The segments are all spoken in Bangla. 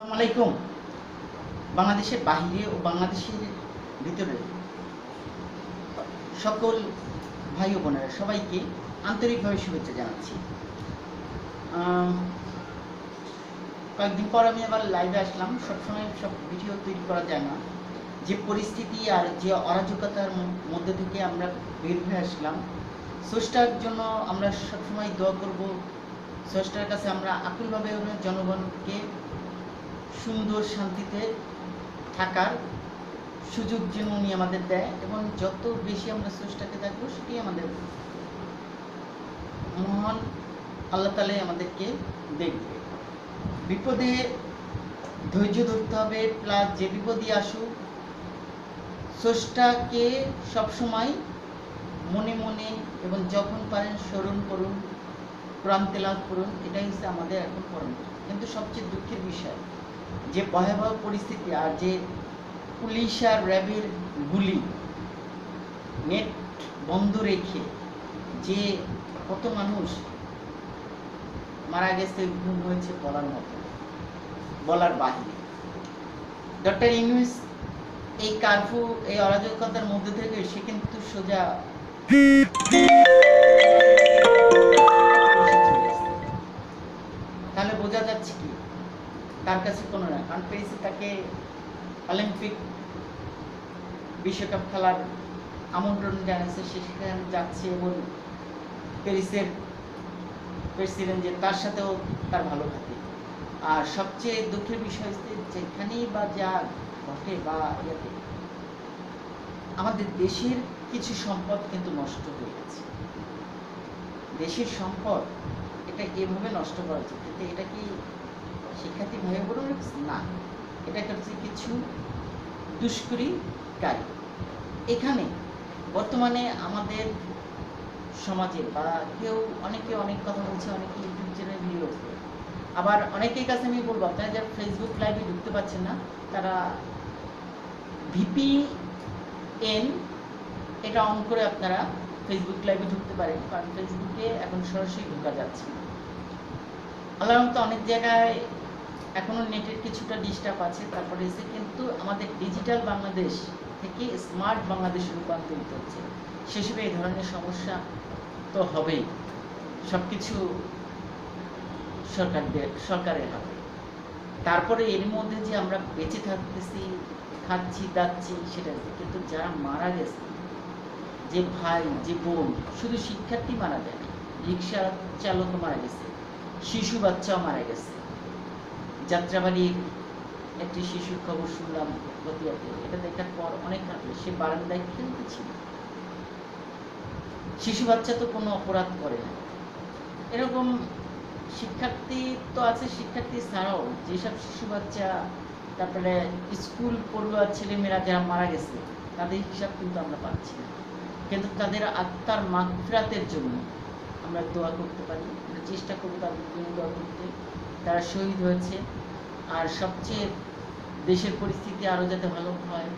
আসসালামু আলাইকুম। বাংলাদেশের বাহিরে ও বাংলাদেশের ভিতরে সকল ভাই ও বোনেরা সবাইকে আন্তরিকভাবে শুভেচ্ছা জানাচ্ছি। কয়েকদিন পর আমি আবার লাইভে আসলাম। সবসময় সব ভিডিও তৈরি করা যায় না। যে পরিস্থিতি আর যে অরাজকতার মধ্যে থেকে আমরা বের হয়ে আসলাম, স্রষ্টার জন্য আমরা সবসময় দোয়া করব। স্রষ্টার কাছে আমরা আকুলভাবে জনগণকে সুন্দর শান্তিতে থাকার সুযোগ যেন উনি আমাদের দেয়, এবং যত বেশি আমরা স্রষ্টাকে থাকবো সেটাই আমাদের মহান আল্লাহ তাআলাই আমাদেরকে দেখবে। বিপদে ধৈর্য ধরতে হবে, প্লাস যে বিপদই আসুক স্রষ্টাকে সবসময় মনে মনে এবং যখন পারেন স্মরণ করুন, কোরআন তেলাওয়াত করুন। এটাই হচ্ছে আমাদের এখন পরম্পরা। কিন্তু সবচেয়ে দুঃখের বিষয় যে ভয়াবহ পরিস্থিতি আর যে পুলিশ আর র্যাবের গুলি, নেট বন্ধ রেখে যে কত মানুষ মারা গেছে, গুম হয়েছে, বলার মতো, বলার বাহিরে। ডক্টর ইউনূস এই কারফিউ, এই অরাজকতার মধ্যে থেকে সে কিন্তু সোজা তাহলে বোঝা যাচ্ছে কি তার কাছে কোনো না, কারণ পেয়েছে তাকে অলিম্পিক বিশ্বকাপ খেলার আমন্ত্রণ জানাচ্ছে, সে সেখানে যাচ্ছে এবং প্যারিসের প্রেসিডেন্ট যে তার সাথেও তার ভালো থাকে। আর সবচেয়ে দুঃখের বিষয় হচ্ছে যেখানেই বা যা ঘটে বা ইয়াতে আমাদের দেশের কিছু সম্পদ কিন্তু নষ্ট হয়ে গেছে। দেশের সম্পদ এটা এভাবে নষ্ট করা উচিত, কিন্তু এটা কি শিক্ষার্থী ভাই বোন না, এটা হচ্ছে কিছু দুষ্কৃতিকারী। এখানে বর্তমানে আমাদের সমাজে বা অনেকে অনেক কথা বলছে, অনেকে ইউটিউব চ্যানেলে ভিডিও করছে, আবার অনেকের কাছে আমি বলবো আপনারা যারা ফেসবুক লাইভে ঢুকতে পারছেন না তারা ভিপিএন এটা অন করে আপনারা ফেসবুক লাইভে ঢুকতে পারেন, কারণ ফেসবুকে এখন সরাসরি ঢোকা যাচ্ছে না। আল্লাহর রহমতে অনেক জায়গায় এখনো নেটের কিছুটা ডিস্টার্ব আছে, তারপরে এসে কিন্তু আমাদের ডিজিটাল বাংলাদেশ থেকে স্মার্ট বাংলাদেশে রূপান্তরিত হচ্ছে। সেসবে এই ধরনের সমস্যা তো হবেই, সব কিছু সরকারের হাতে। তারপরে এর মধ্যে যে আমরা বেঁচে থাকতেছি, খাচ্ছি দাচ্ছি সেটা, কিন্তু যারা মারা গেছে, যে ভাই যে বোন, শুধু শিক্ষার্থী মারা যায়, রিক্সা চালকও মারা গেছে, শিশু বাচ্চাও মারা গেছে। যাত্রাবাড়ির একটি শিশুর খবর শুনলাম গতিয়াতে, এটা দেখার পর অনেক কাঁদলো। সে বারান্দায় খেলতেছিল, শিশু বাচ্চা তো কোনো অপরাধ করে না। এরকম শিক্ষার্থী তো আছে, শিক্ষার্থী ছাড়াও যেসব শিশু বাচ্চা, তারপরে স্কুল পড়ুয়া ছেলেমেয়েরা যারা মারা গেছে তাদের হিসাব কিন্তু আমরা পাচ্ছি না। কিন্তু তাদের আত্মার মাগফিরাতের জন্য আমরা দোয়া করতে পারি, আমরা চেষ্টা করব তাদের জন্য দোয়া করতে। তারা শহীদ হয়েছে, আর সবচেয়ে দেশের পরিস্থিতি আরও যাতে ভালো হয়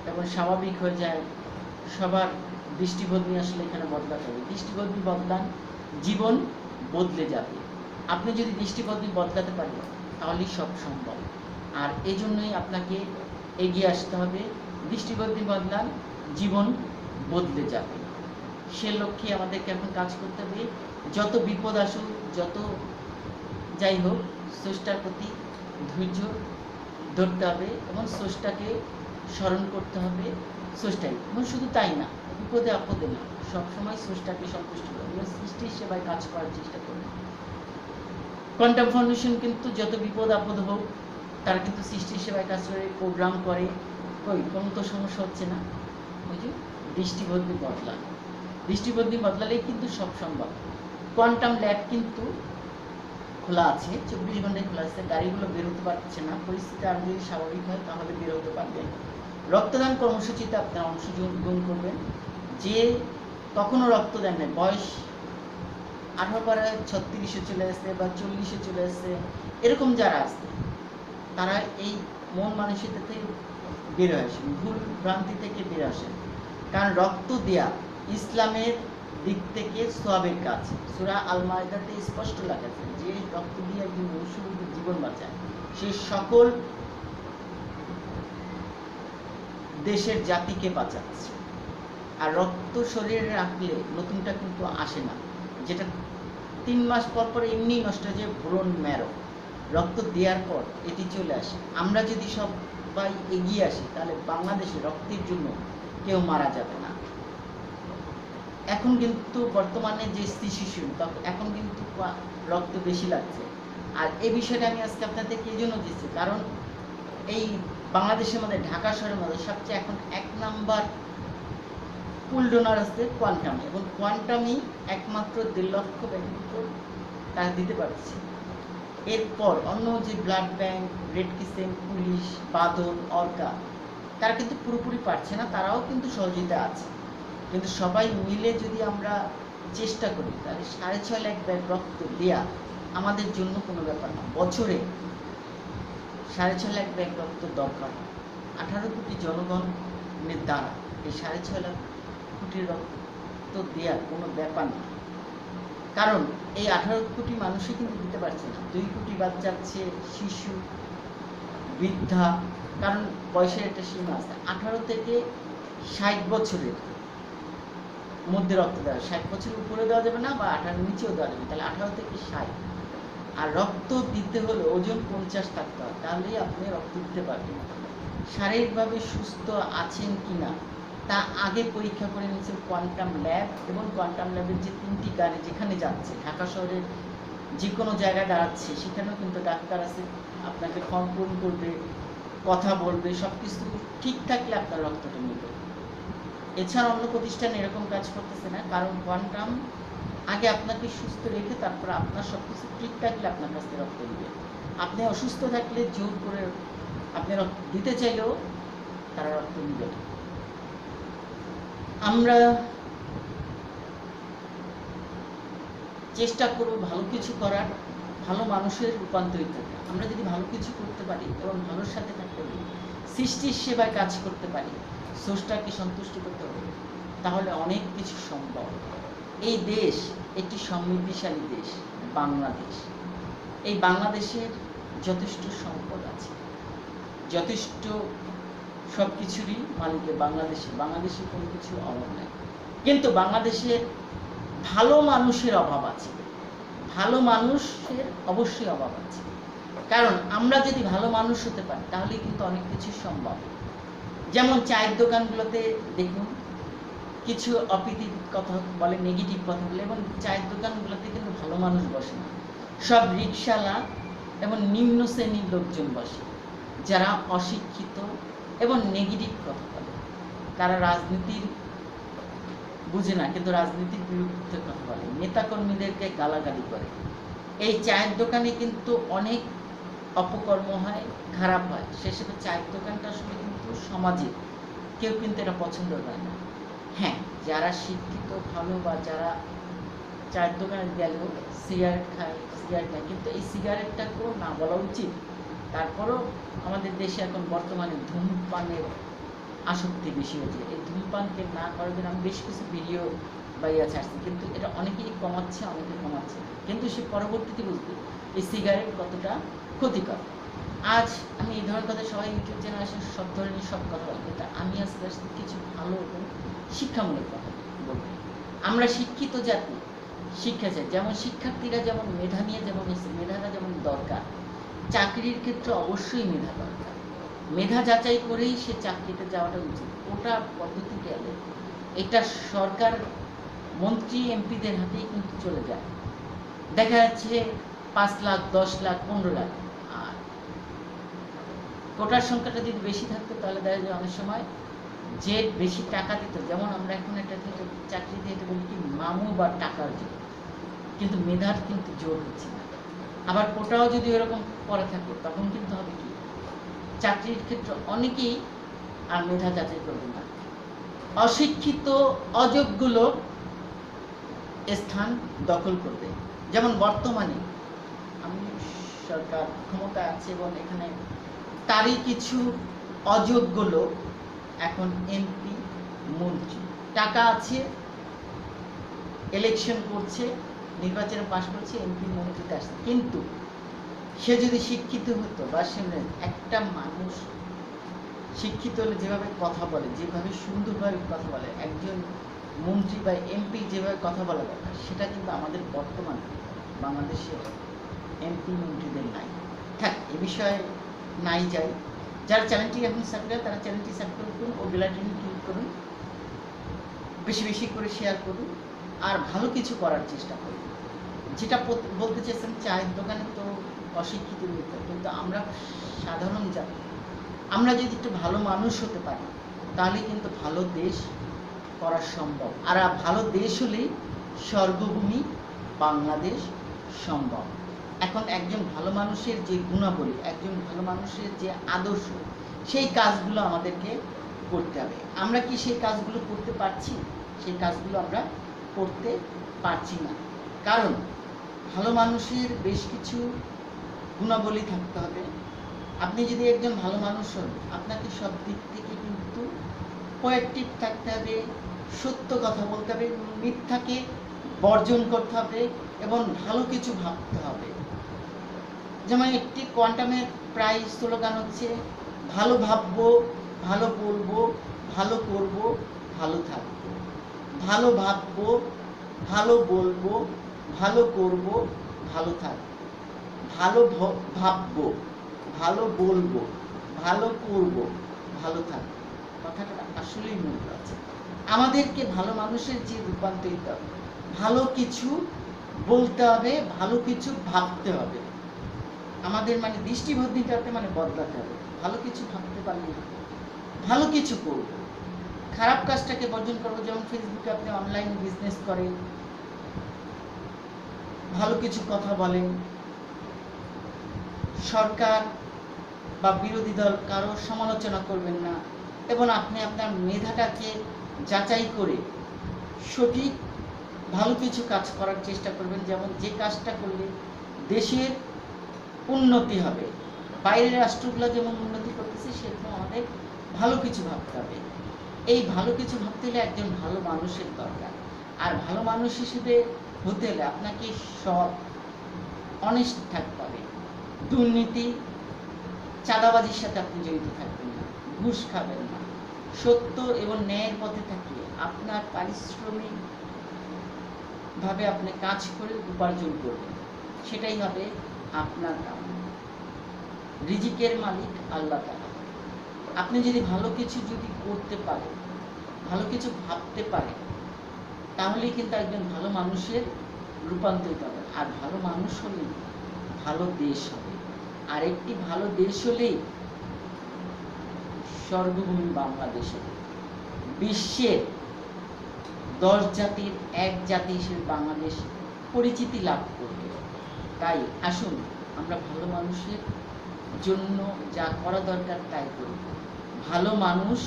এবং স্বাভাবিক হয়ে যায়। সবার দৃষ্টিভঙ্গি আসলে এখানে বদলাতে হবে। দৃষ্টিভঙ্গি বদলান, জীবন বদলে যাবে। আপনি যদি দৃষ্টিভঙ্গি বদলাতে পারেন তাহলেই সব সম্ভব। আর এই জন্যই আপনাকে এগিয়ে আসতে হবে। দৃষ্টিভঙ্গি বদলান, জীবন বদলে যাবে। সে লক্ষ্যে আমাদেরকে এখন কাজ করতে হবে। যত বিপদ আসুক, যত যাই হোক, স্রষ্টার প্রতি ধৈর্য ধরতে হবে এবং স্রষ্টাকে স্মরণ করতে হবে। স্রষ্টাই, এবং শুধু তাই না, বিপদে আপদে না, সবসময় স্রষ্টাকে সন্তুষ্ট করবে, সৃষ্টির সেবায় কাজ করার চেষ্টা করবে। কোয়ান্টাম ফাউন্ডেশন কিন্তু যত বিপদ আপদ হোক তারা কিন্তু সৃষ্টির সেবায় কাজ করে, প্রোগ্রাম করে, কোনো তো সমস্যা হচ্ছে না। বুঝলি, দৃষ্টিভঙ্গি বদলান, দৃষ্টিভঙ্গি বদলালেই কিন্তু সব সম্ভব। কোয়ান্টাম ল্যাব কিন্তু খোলা আছে, 24 ঘন্টায় খোলা আছে। গাড়িগুলো বেরোতে পারছে না, পরিস্থিতি আরও যদি স্বাভাবিক হয় তাহলে বেরোতে পারবেন। রক্তদান কর্মসূচিতে আপনারা অংশগ্রহণ করবেন। যে তখনও রক্ত দেন না, বয়স 18 পরে 36-এ চলে আসছে বা 40-এ চলে আসছে, এরকম যারা আছে তারা এই মন মানসিকতা থেকে বের হয়ে আসেন, ভুল ভ্রান্তি থেকে বের আসেন। কারণ রক্ত দেয়া ইসলামের দিক থেকে সওয়াবের কাজ। সূরা আল মাইদাতে স্পষ্ট লেখা আছে যে রক্ত দিয়ে একজন মনুষ্যের জীবন বাঁচায়। সে সকল দেশের জাতিকে বাঁচাচ্ছে। আর রক্ত শরীরে রাখলে নতুনটা কিন্তু আসে না, যেটা 3 মাস পর পর এমনি নষ্ট হয়ে যায়, ব্রোন ম্যারো। রক্ত দেওয়ার পর এটি চলে আসে। আমরা যদি সবাই এগিয়ে আসি তাহলে বাংলাদেশে রক্তের জন্য কেউ মারা যাবে না। এখন কিন্তু বর্তমানে যে শিশু, এখন কিন্তু রক্ত বেশি লাগছে। আর এই বিষয়টা আমি আজকে আপনাদেরকে এই জন্য দিচ্ছি, কারণ এই বাংলাদেশের মধ্যে, ঢাকা শহরের মধ্যে সবচেয়ে এখন 1 নাম্বার পুল ডোনার আছে কোয়ান্টাম, এবং কোয়ান্টামই একমাত্র 1.5 লক্ষ ব্যক্তির তারা দিতে পারছে। এরপর অন্য যে blood bank, red crescent, police, বাদল, অর্কা, তারা কিন্তু পুরোপুরি পারছে না, তারাও কিন্তু সহযোগিতা আছে। কিন্তু সবাই মিলে যদি আমরা চেষ্টা করি তাহলে 6.5 লাখ ব্যাগ রক্ত দেওয়া আমাদের জন্য কোনো ব্যাপার না। বছরে 6.5 লাখ ব্যাগ রক্ত দরকার। 18 কোটি জনগণের দ্বারা এই 6.5 লাখ কোটি রক্ত দেওয়ার কোনো ব্যাপার না, কারণ এই 18 কোটি মানুষই কিন্তু দিতে পারছে না। 2 কোটি বাদ যাচ্ছে শিশু, বৃদ্ধা, কারণ বয়সের একটা সীমা আছে। 18 থেকে 60 বছরের মধ্যে রক্ত দেওয়া, 60 বছরের উপরে দেওয়া যাবে না, বা 18 নিচেও দেওয়া যাবে, তাহলে 18 থেকে 60। আর রক্ত দিতে হলে ওজন 50 থাকতে হয়, তাহলেই আপনি রক্ত দিতে পারবেন। শারীরিকভাবে সুস্থ আছেন কিনা তা আগে পরীক্ষা করে নিচ্ছে কোয়ান্টাম ল্যাব, এবং কোয়ান্টাম ল্যাবের যে 3টি গাড়ি যেখানে যাচ্ছে, ঢাকা শহরের যে কোনো জায়গায় দাঁড়াচ্ছে, সেখানেও কিন্তু ডাক্তার আছে, আপনাকে ফর্ম পূরণ করবে, কথা বলবে, সব কিছু ঠিক থাকলে আপনার রক্তটা নেবে। এছাড়া অন্য প্রতিষ্ঠান এরকম কাজ করতেছে না, কারণ কোয়ান্টাম আগে আপনাকে সুস্থ রেখে তারপর আপনার সব কিছু ঠিক থাকলে আপনার কাছ থেকে রক্ত দিবে। আপনি অসুস্থ থাকলে জোর করে আপনি রক্ত দিতে চাইলেও তারা রক্ত দিবে না। আমরা চেষ্টা করব ভালো কিছু করার, ভালো মানুষের রূপান্তরিত হতে। আমরা যদি ভালো কিছু করতে পারি এবং ভালোর সাথে থাকতে পারি, সৃষ্টির সেবায় কাজ করতে পারি, স্রষ্টাকে সন্তুষ্ট করতে হবে, তাহলে অনেক কিছু সম্ভব। এই দেশ একটি সমৃদ্ধিশালী দেশ, বাংলাদেশ। এই বাংলাদেশের যথেষ্ট সম্পদ আছে, যথেষ্ট সব কিছুরই মালিকের বাংলাদেশে কোনো কিছু অভাব নাই। কিন্তু বাংলাদেশের ভালো মানুষের অভাব আছে, ভালো মানুষের অবশ্যই অভাব আছে। কারণ আমরা যদি ভালো মানুষ হতে পারি তাহলে কিন্তু অনেক কিছু সম্ভব। যেমন চায়ের দোকানগুলোতে দেখুন কিছু অপ্রীতির কথা বলে, নেগেটিভ কথা বলে, এবং চায়ের দোকানগুলোতে কিন্তু ভালো মানুষ বসে না, সব রিকশাওয়ালা এবং নিম্ন শ্রেণীর লোকজন বসে, যারা অশিক্ষিত এবং নেগেটিভ কথা বলে। তারা রাজনীতির বুঝে না, কিন্তু রাজনীতির বিরুদ্ধে কথা বলে, নেতাকর্মীদেরকে গালাগালি করে। এই চায়ের দোকানে কিন্তু অনেক অপকর্ম হয়, খারাপ হয়। সেসব চায়ের দোকানটা আসলে কিন্তু সমাজে কেউ কিন্তু এটা পছন্দ করে না। হ্যাঁ, যারা শিক্ষিত ভালো বা যারা চায়ের দোকানে গেলেও সিগারেট খায়, কিন্তু এই সিগারেটটাকেও না বলা উচিত। তারপরও আমাদের দেশে এখন বর্তমানে ধূমপানের আসক্তি বেশি হয়েছে। এই ধূমপানকে না করার জন্য আমি বেশ কিছু ভিডিও বাইয়া ছাড়ছি, কিন্তু এটা অনেকেই কমাচ্ছে, কিন্তু সে পরবর্তীতে বুঝবে এই সিগারেট কতটা ক্ষতিকর। আজ আমি এই ধরনের কথা, সবাই ইউটিউব চ্যানেল আসে সব ধরনের সব কথা বলবো, কিন্তু আমি আজকে কিছু ভালো এবং শিক্ষামূলক কথা বলবো। আমরা শিক্ষিত জাতি, শিক্ষা চাই। যেমন শিক্ষার্থীরা যেমন মেধা নিয়ে যেমন মেধাটা যেমন দরকার, চাকরির ক্ষেত্রে অবশ্যই মেধা দরকার। মেধা যাচাই করেই সে চাকরিতে যাওয়াটা উচিত। ওটা পদ্ধতি গেলে এটা সরকার, মন্ত্রী, এমপিদের হাতেই কিন্তু চলে যায়। দেখা যাচ্ছে 5 লাখ, 10 লাখ, 15 লাখ। আর কোটার সংখ্যাটা যদি বেশি থাকতো তাহলে দেখা যায় অনেক সময় যে বেশি টাকা দিত, যেমন আমরা এখন একটা চাকরি দিয়ে বলি কি মামু বা টাকার জোর, কিন্তু মেধার কিন্তু জোর হচ্ছে না। আবার কোটাও যদি এরকম করা থাকতো তখন কিন্তু হবে কি, চাকরির ক্ষেত্রে অনেকেই আর মেধা যাচাই করবে না, অশিক্ষিত অযোগ্য লোক স্থান দখল করবে। যেমন বর্তমানে আমি সরকার ক্ষমতা আছে এবং এখানে তারই কিছু অযোগ্য লোক এখন এমপি, মন্ত্রী, টাকা আছে, ইলেকশন করছে, নির্বাচনে পাশ করছে, এমপি, মন্ত্রীতে আসছে, কিন্তু সে যদি শিক্ষিত হতো বা একটা মানুষ শিক্ষিত হলে যেভাবে কথা বলে, যেভাবে সুন্দরভাবে কথা বলে, একজন মন্ত্রী বা এমপি যেভাবে কথা বলা দরকার, সেটা কিন্তু আমাদের বর্তমান বাংলাদেশে এমপি মন্ত্রীদের নাই। থাক, এ বিষয়ে নাই যাই। যারা চ্যানেলটি এখন সাবস্ক্রাইব, তারা চ্যানেলটি সাবস্ক্রাইব করুন ও বেল আইকনটি ক্লিক করুন, বেশি বেশি করে শেয়ার করুন, আর ভালো কিছু করার চেষ্টা করুন। যেটা বলতে চেয়েছেন, চায়ের দোকানে তো অশিক্ষিত লোক, কিন্তু আমরা সাধারণ জাতি, আমরা যদি একটু ভালো মানুষ হতে পারি, তাহলে কিন্তু ভালো দেশ করা সম্ভব। আর ভালো দেশ হলেই স্বর্গভূমি বাংলাদেশ সম্ভব। এখন একজন ভালো মানুষের যে গুণাবলী, একজন ভালো মানুষের যে আদর্শ, সেই কাজগুলো আমাদেরকে করতে হবে। আমরা কি সেই কাজগুলো করতে পারছি? সেই কাজগুলো আমরা করতে পারছি না। কারণ ভালো মানুষের বেশ কিছু গুণাবলী থাকতে হবে। আপনি যদি একজন ভালো মানুষ হন, আপনাকে সব দিক থেকে কিন্তু প্রোঅ্যাক্টিভ থাকতে হবে, সত্য কথা বলতে হবে, মিথ্যাকে বর্জন করতে হবে এবং ভালো কিছু ভাবতে হবে। যেমন একটি কোয়ান্টামের প্রায় স্লোগান হচ্ছে, ভালো ভাববো, ভালো বলবো, ভালো করব, ভালো থাকবো। ভালো ভাববো, ভালো বলবো, ভালো করব, ভালো থাকবো। ভালো ভাববো, ভালো বলবো, ভালো করব, ভালো থাকবো। কথাটা আসলেই মূল্য আছে। আমাদেরকে ভালো মানুষের যে রূপান্তরিত হবে, ভালো কিছু বলতে হবে, ভালো কিছু ভাবতে হবে। আমাদের মানে দৃষ্টিভঙ্গিটাতে মানে বদলাতে হবে। ভালো কিছু ভাবতে পারলে ভালো কিছু করব, খারাপ কাজটাকে বর্জন করবো। যেমন ফেসবুকে আপনি অনলাইন বিজনেস করেন, ভালো কিছু কথা বলেন, সরকার বা বিরোধী দল কারো সমালোচনা করবেন না, এবং আপনি আপনার মেধাটাকে যাচাই করে সঠিক ভালো কিছু কাজ করার চেষ্টা করবেন। যেমন যে কাজটা করলে দেশের উন্নতি হবে, বাইরের রাষ্ট্রগুলো যেমন উন্নতি করতেছে, সেরকম আমাদের ভালো কিছু ভাবতে হবে। এই ভালো কিছু ভাবতে হলে একজন ভালো মানুষের দরকার। আর ভালো মানুষ হিসেবে হতে হলে আপনাকে সৎ, অনেস্ট থাকতে হবে। দুর্নীতি, চাঁদাবাজির সাথে আপনি জড়িত থাকবেন না, ঘুষ খাবেন না, সত্য এবং ন্যায়ের পথে থাকলে আপনার পারিশ্রমিক ভাবে আপনি কাজ করে উপার্জন করবেন, সেটাই হবে আপনার কাম। রিজিকের মালিক আল্লাহ তাআলা। আপনি যদি ভালো কিছু যদি করতে পারেন, ভালো কিছু ভাবতে পারেন, তাহলেই কিন্তু একজন ভালো মানুষের রূপান্তরিত হবে। আর ভালো মানুষ হলেই ভালো দেশ হবে। আর একটি ভালো দেশ হলেই স্বর্গভূমি বাংলাদেশ হবে। বিশ্বের 10 জাতির এক জাতি হিসেবে বাংলাদেশ পরিচিতি লাভ করবে। তাই আসুন আমরা ভালো মানুষের জন্য যা করা দরকার তাই করি। ভালো মানুষ,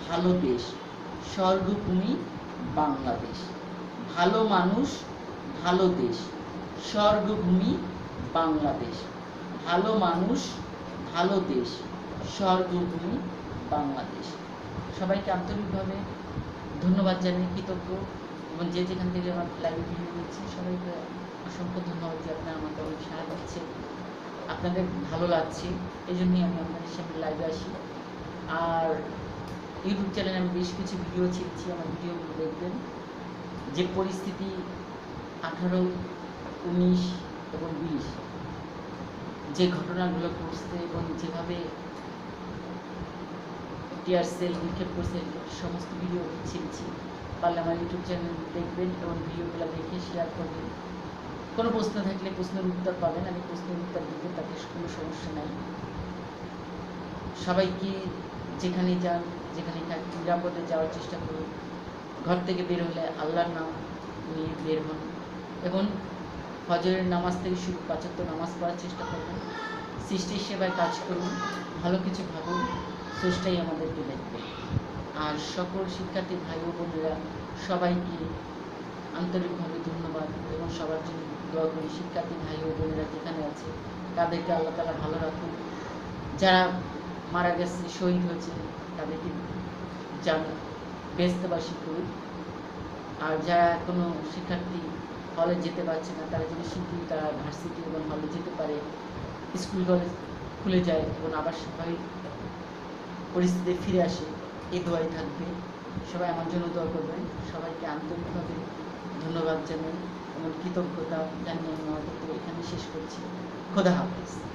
ভালো দেশ, স্বর্গভূমি বাংলাদেশ। ভালো মানুষ, ভালো দেশ, স্বর্গভূমি বাংলাদেশ। ভালো মানুষ, ভালো দেশ, স্বর্গভূমি বাংলাদেশ। সবাইকে আন্তরিকভাবে ধন্যবাদ জানিয়ে কৃতজ্ঞ, এবং যে যেখান থেকে আমার লাইভ ভিডিও দিচ্ছি সবাইকে অসংখ্য ধন্যবাদ যে আপনারা আমাকে অনেক সাহায্য করছে, আপনাদের ভালো লাগছে, এই জন্যই আমি আপনাদের সামনে লাইভে আসি। আর ইউটিউব চ্যানেলে আমি বেশ কিছু ভিডিও ছেড়েছি, আমার ভিডিওগুলো দেখবেন। যে পরিস্থিতি 18, 19 এবং 20 যে ঘটনাগুলো ঘটছে এবং যেভাবে টিয়ার সেল নিক্ষেপ করছে, সমস্ত ভিডিও ছেড়েছি। পারলে আমার ইউটিউব চ্যানেল দেখবেন এবং ভিডিওগুলো দেখে শেয়ার করবেন। কোনো প্রশ্ন থাকলে প্রশ্নের উত্তর পাবেন, আমি প্রশ্নের উত্তর দিব, তাতে কোনো সমস্যা নাই। সবাইকে যেখানে যান, যেখানে নিরাপদে যাওয়ার চেষ্টা করুন। ঘর থেকে বের হলে আল্লাহর নাম নিয়ে বের হন, এবং ফজরের নামাজ থেকে শুরু 5 ওয়াক্ত নামাজ পড়ার চেষ্টা করবেন। সৃষ্টির সেবায় কাজ করুন, ভালো কিছু ভাবুন, স্রষ্টাই আমাদেরকে দেখবে। আর সকল শিক্ষার্থী ভাই ও বোনেরা সবাইকে আন্তরিকভাবে ধন্যবাদ, এবং সবার জন্য দোয়া করি। শিক্ষার্থী ভাই ও বোনেরা যেখানে আছে তাদেরকে আল্লাহ তাআলা ভালো রাখুন। যারা মারা গেছে, শহীদ হয়েছে, তাদেরকে জানা বেহেশতবাসী করুন। আর যারা কোনো শিক্ষার্থী হলে যেতে পারছে না, তারা যেন শীঘ্রই তারা ভার্সিটি এবং হলে যেতে পারে, স্কুল কলেজ খুলে যায় এবং আবার স্বাভাবিক পরিস্থিতি ফিরে আসে, এই দোয়াই থাকবে। সবাই আমার জন্য দোয়া করবেন। সবাইকে আন্তরিকভাবে ধন্যবাদ জানাই এবং কৃতজ্ঞতা জানিয়ে আমি আমার বক্তব্য এখানে শেষ করছি। খোদা হাফেজ।